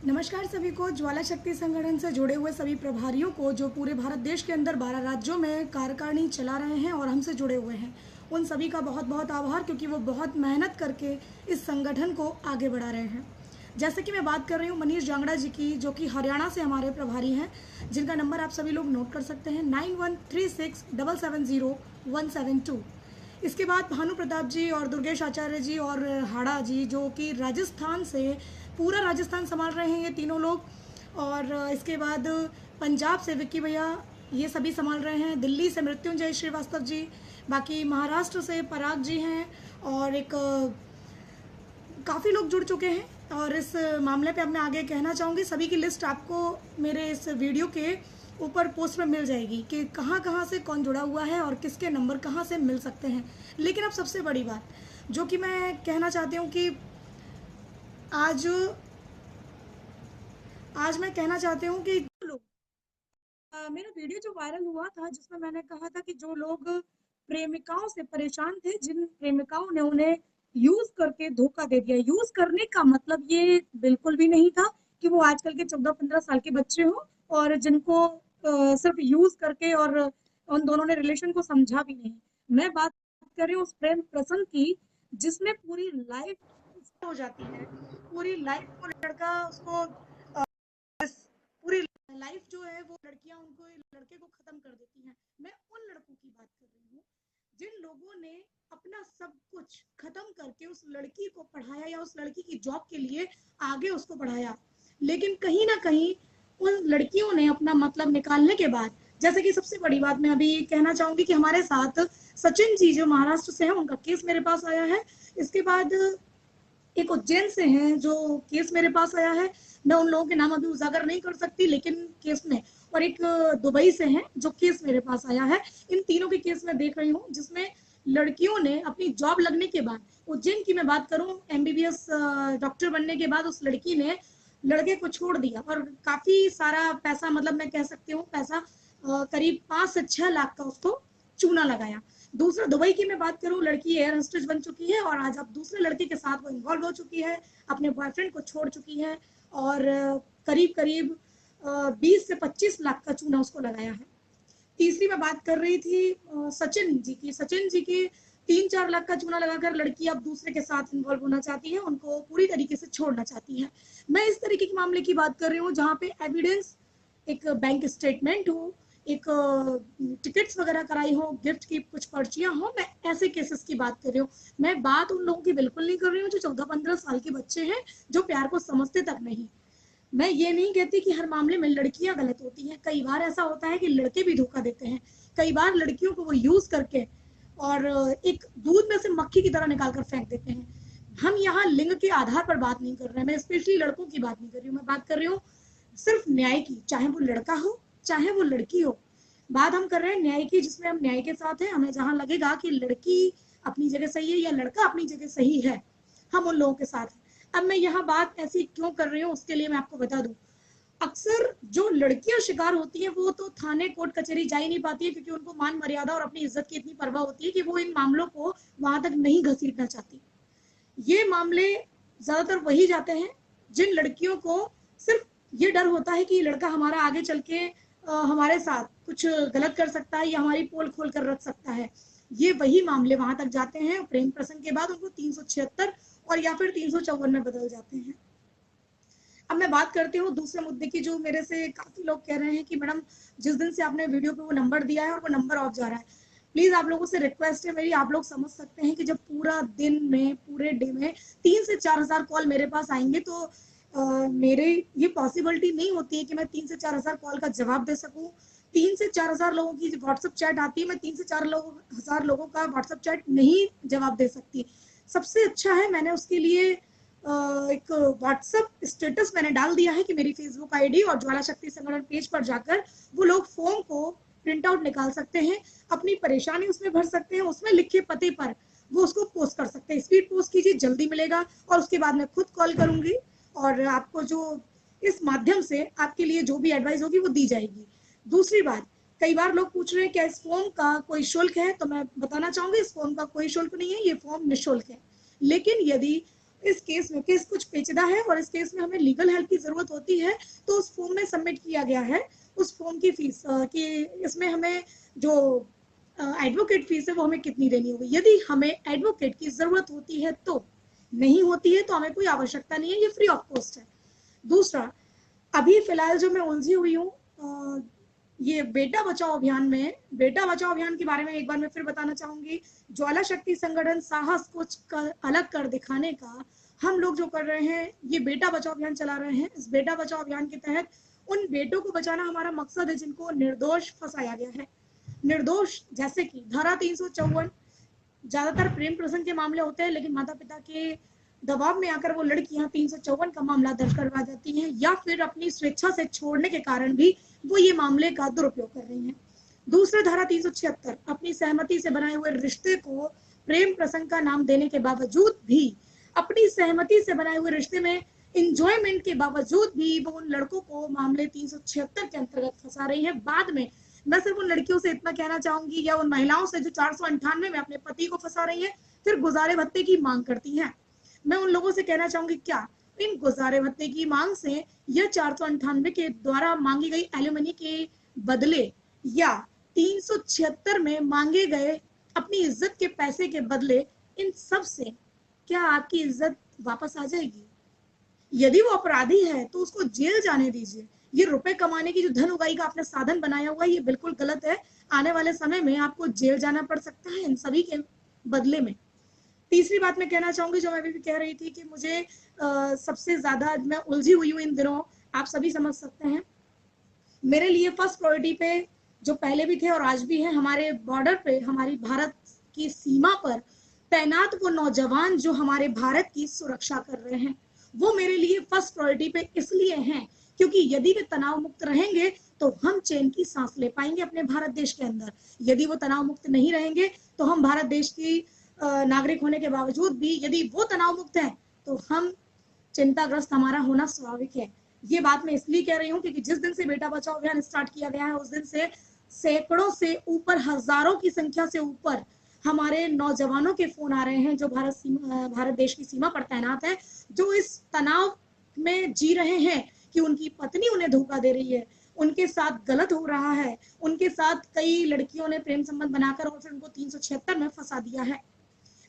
नमस्कार सभी को। ज्वाला शक्ति संगठन से जुड़े हुए सभी प्रभारियों को जो पूरे भारत देश के अंदर 12 राज्यों में कार्यकारिणी चला रहे हैं और हमसे जुड़े हुए हैं, उन सभी का बहुत बहुत आभार, क्योंकि वो बहुत मेहनत करके इस संगठन को आगे बढ़ा रहे हैं। जैसे कि मैं बात कर रही हूँ मनीष जांगड़ा जी की, जो कि हरियाणा से हमारे प्रभारी हैं, जिनका नंबर आप सभी लोग नोट कर सकते हैं 9136770172। इसके बाद भानु प्रताप जी और दुर्गेश आचार्य जी और हाड़ा जी, जो कि राजस्थान से पूरा राजस्थान संभाल रहे हैं ये तीनों लोग। और इसके बाद पंजाब से विक्की भैया, ये सभी संभाल रहे हैं। दिल्ली से मृत्युंजय श्रीवास्तव जी, बाकी महाराष्ट्र से पराग जी हैं, और एक काफ़ी लोग जुड़ चुके हैं। और इस मामले पे अब मैं आगे कहना चाहूँगी, सभी की लिस्ट आपको मेरे इस वीडियो के ऊपर पोस्ट में मिल जाएगी कि कहाँ कहाँ से कौन जुड़ा हुआ है और किसके नंबर कहाँ से मिल सकते हैं। लेकिन अब सबसे बड़ी बात जो कि मैं कहना चाहती हूँ कि आज मैं कहना चाहती हूँ कि लोग, मेरा वीडियो जो वायरल हुआ था जिसमें मैंने कहा था कि जो लोग प्रेमिकाओं से परेशान थे, जिन प्रेमिकाओं ने उन्हें यूज करके धोखा दे दिया। यूज करने का मतलब ये बिल्कुल भी नहीं था कि वो आजकल के 14-15 साल के बच्चे हो और जिनको सिर्फ यूज करके, और उन दोनों ने रिलेशन को समझा भी नहीं। मैं बात कर रही हूँ उस प्रेम प्रसंग की जिसमें पूरी लाइफ हो जाती है, पूरी लाइफ वो लड़का उसको, पूरी लाइफ जो है वो लड़कियां उनको, लड़के को खत्म कर देती हैं। मैं उन लड़कों की बात कर रही हूँ जिन लोगों ने अपना सब कुछ खत्म करके उस लड़की को पढ़ाया या उस लड़की की जॉब के लिए आगे उसको बढ़ाया, लेकिन कहीं ना कहीं उन लड़कियों ने अपना मतलब निकालने के बाद, जैसे कि सबसे बड़ी बात मैं अभी कहना चाहूंगी कि हमारे साथ सचिन जी जो महाराष्ट्र से हैं, उनका केस मेरे पास आया है। इसके बाद एक उज्जैन से हैं जो केस मेरे पास आया है, मैं उन लोगों के नाम अभी उजागर नहीं कर सकती लेकिन केस में, और एक दुबई से हैं जो केस मेरे पास आया है। इन तीनों के केस मैं देख रही हूँ जिसमें लड़कियों ने अपनी जॉब लगने के बाद, उज्जैन की मैं बात करूं, एमबीबीएस डॉक्टर बनने के बाद उस लड़की ने लड़के को छोड़ दिया और काफी सारा पैसा, मतलब मैं कह सकती हूँ पैसा करीब 5 से 6 लाख का उसको चूना लगाया। दूसरा दुबई की मैं बात करूं, लड़की एयर होस्टेस बन चुकी है और आज अब दूसरे लड़के के साथ वो इन्वॉल्व हो चुकी है, अपने बॉयफ्रेंड को छोड़ चुकी है, और करीब करीब 20 से 25 लाख का चूना उसको लगाया है। तीसरी मैं बात कर रही थी सचिन जी की। सचिन जी की 3-4 लाख का चूना लगाकर लड़की अब दूसरे के साथ इन्वॉल्व होना चाहती है, उनको पूरी तरीके से छोड़ना चाहती है। मैं इस तरीके के मामले की बात कर रही हूँ जहाँ पे एविडेंस, एक बैंक स्टेटमेंट हो, एक टिकट्स वगैरह कराई हो, गिफ्ट की कुछ पर्चियां हो, मैं ऐसे केसेस की बात कर रही हूँ। मैं बात उन लोगों की बिल्कुल नहीं कर रही हूँ जो 14-15 साल के बच्चे हैं, जो प्यार को समझते तक नहीं। मैं ये नहीं कहती कि हर मामले में लड़कियां गलत होती हैं, कई बार ऐसा होता है कि लड़के भी धोखा देते हैं। कई बार लड़कियों को वो यूज करके और एक दूध में से मक्खी की तरह निकाल कर फेंक देते हैं। हम यहाँ लिंग के आधार पर बात नहीं कर रहे हैं, मैं स्पेशली लड़कों की बात नहीं कर रही हूँ, मैं बात कर रही हूँ सिर्फ न्याय की, चाहे वो लड़का हो चाहे वो लड़की हो। बात हम कर रहे हैं न्याय की, जिसमें हम न्याय के साथ हैं। हमें जहां लगेगा कि लड़की अपनी जगह सही है या लड़का अपनी जगह सही है, हम उन लोगों के साथ हैं। अब मैं यहाँ बात ऐसी क्यों कर रही हूँ उसके लिए मैं आपको बता दूं। अक्सर जो लड़कियां शिकार होती हैं वो तो थाने कोर्ट कचहरी जा ही नहीं पाती है, क्योंकि उनको मान मर्यादा और अपनी इज्जत की इतनी परवाह होती है कि वो इन मामलों को वहां तक नहीं घसीटना चाहती। ये मामले ज्यादातर वही जाते हैं जिन लड़कियों को सिर्फ ये डर होता है कि लड़का हमारा आगे चल के हमारे साथ कुछ गलत कर सकता है या हमारी पोल खोल कर रख सकता है। ये वही मामले वहां तक जाते हैं, प्रेम प्रसंग के बाद उनको 376 और या फिर 354 में बदल जाते हैं। अब मैं बात करती हूँ दूसरे मुद्दे की, जो मेरे से काफी लोग कह रहे हैं कि मैडम जिस दिन से आपने वीडियो पे वो नंबर दिया है और वो नंबर ऑफ जा रहा है। प्लीज आप लोगों से रिक्वेस्ट है मेरी, आप लोग समझ सकते हैं कि जब पूरा दिन में, पूरे डे में 3 से 4 हजार कॉल मेरे पास आएंगे तो मेरे ये पॉसिबिलिटी नहीं होती है कि मैं 3 से 4 हजार कॉल का जवाब दे सकूं। 3 से 4 हजार लोगों की व्हाट्सएप चैट आती है, मैं 3 से 4 हजार लोगों का व्हाट्सएप चैट नहीं जवाब दे सकती। सबसे अच्छा है, मैंने उसके लिए एक व्हाट्सएप स्टेटस मैंने डाल दिया है कि मेरी फेसबुक आईडी और ज्वाला शक्ति संगठन पेज पर जाकर वो लोग फॉर्म को प्रिंट आउट निकाल सकते हैं, अपनी परेशानी उसमें भर सकते हैं, उसमें लिखे पते पर वो उसको पोस्ट कर सकते हैं। स्पीड पोस्ट कीजिए, जल्दी मिलेगा, और उसके बाद मैं खुद कॉल करूंगी और आपको जो इस माध्यम से आपके लिए जो भी एडवाइस होगी वो दी जाएगी। दूसरी बात, कई बार लोग पूछ रहे हैं क्या इस फॉर्म का कोई शुल्क है, तो मैं बताना चाहूंगी इस फॉर्म का कोई शुल्क नहीं है, ये फॉर्म निःशुल्क है। लेकिन यदि इस केस में केस कुछ पेचीदा है और इस केस में हमें लीगल हेल्प की जरूरत होती है, तो उस फॉर्म में सबमिट किया गया है उस फॉर्म की फीस कि इसमें हमें जो एडवोकेट फीस है वो हमें कितनी देनी होगी। यदि हमें एडवोकेट की जरूरत होती है तो, नहीं होती है तो हमें कोई आवश्यकता नहीं है, ये फ्री ऑफ कॉस्ट है। दूसरा, अभी फिलहाल जो मैं उलझी हुई हूँ ये बेटा बचाओ अभियान में, बेटा बचाओ अभियान के बारे में एक बार मैं फिर बताना चाहूंगी। ज्वाला शक्ति संगठन साहस को अलग कर दिखाने का हम लोग जो कर रहे हैं, ये बेटा बचाओ अभियान चला रहे हैं। इस बेटा बचाओ अभियान के तहत उन बेटों को बचाना हमारा मकसद है जिनको निर्दोष फंसाया गया है। निर्दोष जैसे कि धारा 354, ज्यादातर प्रेम प्रसंग के मामले होते हैं, लेकिन माता पिता के दबाव में आकर वो लड़कियां 354 का मामला दर्ज करवा जाती हैं, या फिर अपनी स्वेच्छा से छोड़ने के कारण भी वो ये मामले का दुरुपयोग कर रही हैं। दूसरा, धारा 376, अपनी सहमति से बनाए हुए रिश्ते को प्रेम प्रसंग का नाम देने के बावजूद भी, अपनी सहमति से बनाए हुए रिश्ते में इंजॉयमेंट के बावजूद भी वो उन लड़कों को मामले 376 के अंतर्गत फंसा रही है। बाद में मैं सिर्फ उन लड़कियों से इतना कहना चाहूंगी, या उन महिलाओं से जो 498 में अपने पति को फंसा रही है, फिर गुजारे भत्ते की मांग करती हैं, मैं उन लोगों से कहना चाहूंगी, क्या इन गुजारे भत्ते की मांग से यह 498 के द्वारा मांगी गई एलिमनी के बदले या 376 में मांगे गए अपनी इज्जत के पैसे के बदले, इन सब से क्या आपकी इज्जत वापस आ जाएगी? यदि वो अपराधी है तो उसको जेल जाने दीजिए। ये रुपए कमाने की जो धन उगाई का आपने साधन बनाया हुआ है, ये बिल्कुल गलत है। आने वाले समय में आपको जेल जाना पड़ सकता है इन सभी के बदले में। तीसरी बात मैं कहना चाहूंगी, जो मैं भी कह रही थी कि मुझे सबसे ज्यादा मैं उलझी हुई हूँ इन दिनों, आप सभी समझ सकते हैं। मेरे लिए फर्स्ट प्रायोरिटी पे जो पहले भी थे और आज भी है, हमारे बॉर्डर पे, हमारी भारत की सीमा पर तैनात वो नौजवान जो हमारे भारत की सुरक्षा कर रहे हैं, वो मेरे लिए फर्स्ट प्रायोरिटी पे इसलिए हैं क्योंकि यदि वे तनाव मुक्त रहेंगे तो हम चैन की सांस ले पाएंगे अपने भारत देश के अंदर। यदि वो तनाव मुक्त नहीं रहेंगे तो हम भारत देश की नागरिक होने के बावजूद भी यदि वो तनाव मुक्त है तो हम चिंताग्रस्त हमारा होना स्वाभाविक है। ये बात मैं इसलिए कह रही हूँ क्योंकि जिस दिन से बेटा बचाओ अभियान स्टार्ट किया गया है, उस दिन से सैकड़ों से ऊपर, हजारों की संख्या से ऊपर हमारे नौजवानों के फोन आ रहे हैं जो भारत देश की सीमा पर तैनात है, जो इस तनाव में जी रहे हैं कि उनकी पत्नी उन्हें धोखा दे रही है, उनके साथ गलत हो रहा है, उनके साथ कई लड़कियों ने प्रेम संबंध बनाकर और फिर उनको 376 में फंसा दिया है।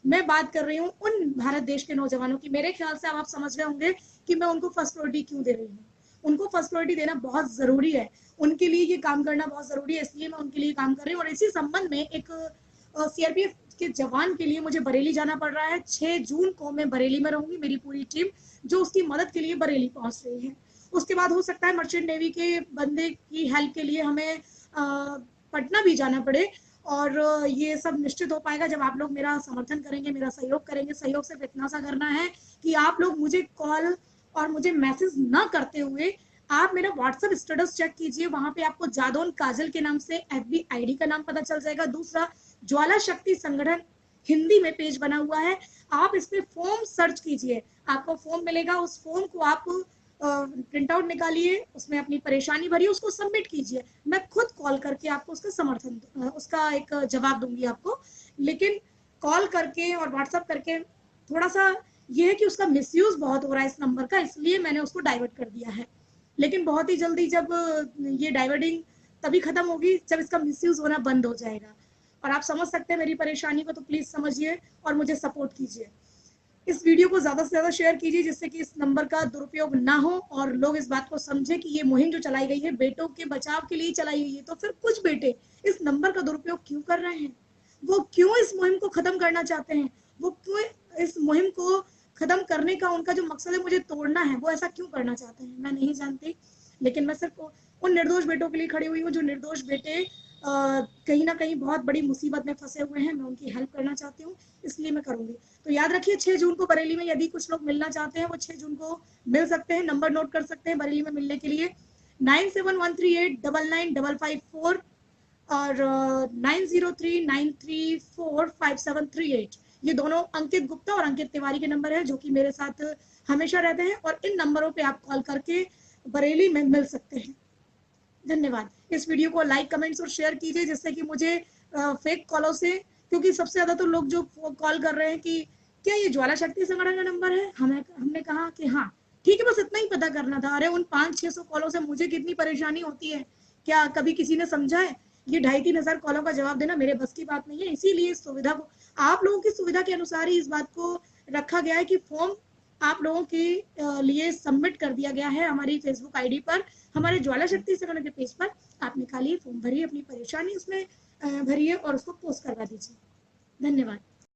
मैं बात कर रही हूँ उन भारत देश के नौजवानों की। मेरे ख्याल से अब आप समझ रहे होंगे कि मैं उनको फर्स्ट प्रायोरिटी क्यों दे रही हूँ। उनको फर्स्ट प्रायोरिटी देना बहुत जरूरी है, उनके लिए ये काम करना बहुत जरूरी है, इसलिए मैं उनके लिए काम कर रही हूँ। और इसी संबंध में एक सीआरपीएफ के जवान के लिए मुझे बरेली जाना पड़ रहा है। 6 जून को मैं बरेली में रहूंगी, मेरी पूरी टीम जो उसकी मदद के लिए बरेली पहुंच रही है। उसके बाद हो सकता है मर्चेंट नेवी के बंदे की हेल्प के लिए हमें पटना भी जाना पड़े, और ये सब निश्चित हो पाएगा जब आप लोग मेरा समर्थन करेंगे, मेरा सहयोग करेंगे। सहयोग सिर्फ इतना सा करना है कि आप लोग मुझे कॉल और मुझे मैसेज ना करते हुए आप मेरा व्हाट्सएप स्टेटस चेक कीजिए, वहां पे आपको जादौन काजल के नाम से एफबी आईडी का नाम पता चल जाएगा। दूसरा, ज्वाला शक्ति संगठन हिंदी में पेज बना हुआ है, आप इसमें फॉर्म सर्च कीजिए, आपको फॉर्म मिलेगा। उस फॉर्म को आप प्रिंट आउट निकालिए, उसमें अपनी परेशानी भरिए, उसको सबमिट कीजिए। मैं खुद कॉल करके आपको उसका समर्थन, उसका एक जवाब दूंगी आपको। लेकिन कॉल करके और व्हाट्सएप करके थोड़ा सा ये है कि उसका मिसयूज बहुत हो रहा है इस नंबर का, इसलिए मैंने उसको डाइवर्ट कर दिया है। लेकिन बहुत ही जल्दी जब ये डाइवर्टिंग तभी खत्म होगी जब इसका मिसयूज होना बंद हो जाएगा। और आप समझ सकते हैं मेरी परेशानी को, तो प्लीज समझिए और मुझे सपोर्ट कीजिए। इस वीडियो को ज्यादा से ज्यादा शेयर कीजिए जिससे कि इस नंबर का दुरुपयोग ना हो और लोग इस बात को समझे कि ये मुहिम जो चलाई गई है बेटों के बचाव के लिए चलाई गई है। तो फिर कुछ बेटे इस नंबर का दुरुपयोग क्यों कर रहे हैं, वो क्यों इस मुहिम को खत्म करना चाहते हैं, वो क्यों इस मुहिम को खत्म करने का उनका जो मकसद है मुझे तोड़ना है, वो ऐसा क्यों करना चाहते हैं, मैं नहीं जानती। लेकिन मैं सिर्फ उन निर्दोष बेटों के लिए खड़ी हुई हूँ जो निर्दोष बेटे कहीं ना कहीं बहुत बड़ी मुसीबत में फंसे हुए हैं। मैं उनकी हेल्प करना चाहती हूँ, इसलिए मैं करूंगी। तो याद रखिए 6 जून को बरेली में यदि कुछ लोग मिलना चाहते हैं वो 6 जून को मिल सकते हैं। नंबर नोट कर सकते हैं बरेली में मिलने के लिए 9713899554 और 9039345738। ये दोनों अंकित गुप्ता और अंकित तिवारी के नंबर है जो कि मेरे साथ हमेशा रहते हैं, और इन नंबरों पे आप कॉल करके बरेली में मिल सकते हैं। धन्यवाद। इस वीडियो को लाइक, कमेंट्स और शेयर कीजिए जिससे कि मुझे फेक कॉलों से, क्योंकि सबसे ज्यादा तो लोग जो कॉल कर रहे हैं कि क्या ये ज्वाला शक्ति संगठन का नंबर है? हमने कहा कि हाँ, ठीक है, बस इतना ही पता करना था। अरे उन 500-600 कॉलों से मुझे कितनी परेशानी होती है, क्या कभी किसी ने समझा है? ये 2500-3000 कॉलों का जवाब देना मेरे बस की बात नहीं है। इसीलिए इस सुविधा को, आप लोगों की सुविधा के अनुसार ही इस बात को रखा गया है कि फॉर्म आप लोगों के लिए सबमिट कर दिया गया है हमारी फेसबुक आईडी पर, हमारे ज्वाला शक्ति संगठन के पेज पर। आप निकालिए, फॉर्म भरिए, अपनी परेशानी उसमें भरिए और उसको पोस्ट करवा दीजिए। धन्यवाद।